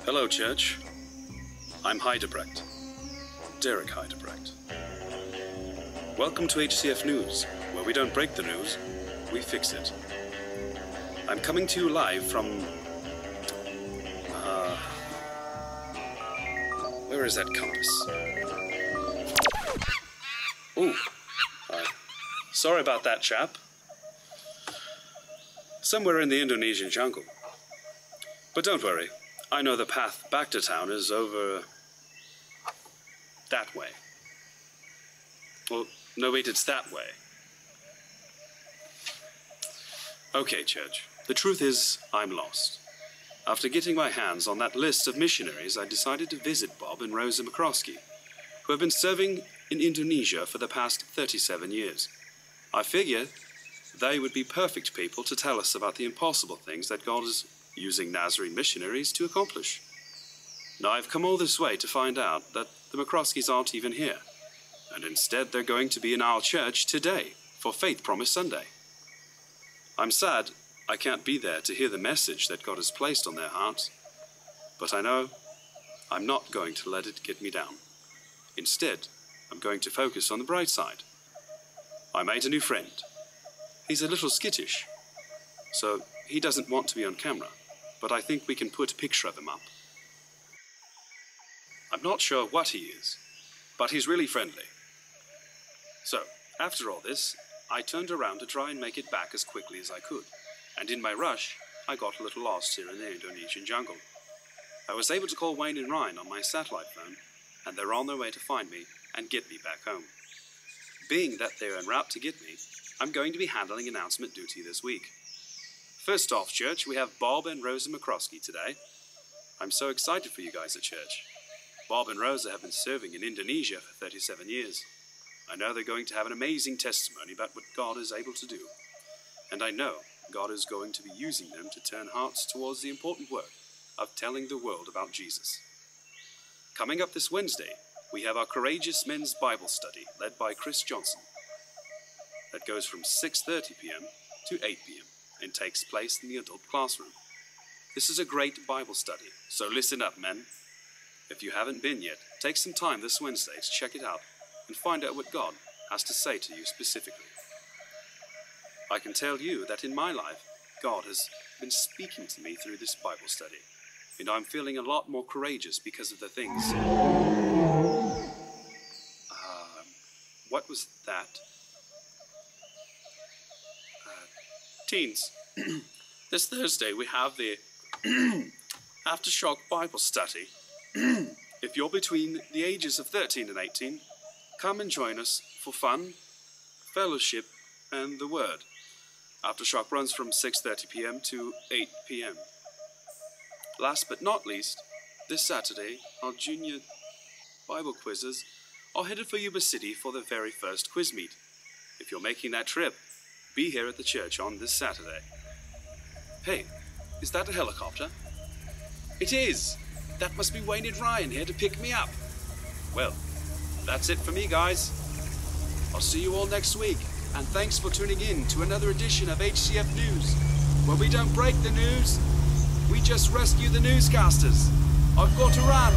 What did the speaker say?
Hello, Church. I'm Heidebrecht. Derek Heidebrecht. Welcome to HCF News, where we don't break the news, we fix it. I'm coming to you live from... where is that compass? Ooh. Sorry about that, chap. Somewhere in the Indonesian jungle. But don't worry, I know the path back to town is over... that way. Well, no wait, it's that way. Okay, Church, the truth is, I'm lost. After getting my hands on that list of missionaries, I decided to visit Bob and Rosa McCroskey, who have been serving in Indonesia for the past 37 years. I figured they would be perfect people to tell us about the impossible things that God is using Nazarene missionaries to accomplish. Now, I've come all this way to find out that the McCroskeys aren't even here, and instead they're going to be in our church today for Faith Promise Sunday. I'm sad I can't be there to hear the message that God has placed on their hearts, but I know I'm not going to let it get me down. Instead, I'm going to focus on the bright side. I made a new friend. He's a little skittish, so he doesn't want to be on camera, but I think we can put a picture of him up. I'm not sure what he is, but he's really friendly. So, after all this, I turned around to try and make it back as quickly as I could, and in my rush, I got a little lost here in the Indonesian jungle. I was able to call Wayne and Ryan on my satellite phone, and they're on their way to find me and get me back home. Being that they're en route to get me, I'm going to be handling announcement duty this week. First off, Church, we have Bob and Rosa McCroskey today. I'm so excited for you guys at church. Bob and Rosa have been serving in Indonesia for 37 years. I know they're going to have an amazing testimony about what God is able to do. And I know God is going to be using them to turn hearts towards the important work of telling the world about Jesus. Coming up this Wednesday, we have our Courageous Men's Bible Study led by Chris Johnson. That goes from 6:30 p.m. to 8 p.m. and takes place in the adult classroom. This is a great Bible study, so listen up, men. If you haven't been yet, take some time this Wednesday to check it out and find out what God has to say to you specifically. I can tell you that in my life, God has been speaking to me through this Bible study, and I'm feeling a lot more courageous because of the things. What was that? Teens, this Thursday we have the Aftershock Bible Study. If you're between the ages of 13 and 18, come and join us for fun, fellowship, and the Word. Aftershock runs from 6:30 p.m. to 8 p.m. Last but not least, this Saturday, our junior Bible quizzes are headed for Yuba City for the very first quiz meet. If you're making that trip, be here at the church on this Saturday. Hey, is that a helicopter? It is! That must be Wayne and Ryan here to pick me up. Well, that's it for me, guys. I'll see you all next week, and thanks for tuning in to another edition of HCF News, where we don't break the news, we just rescue the newscasters. I've got to run.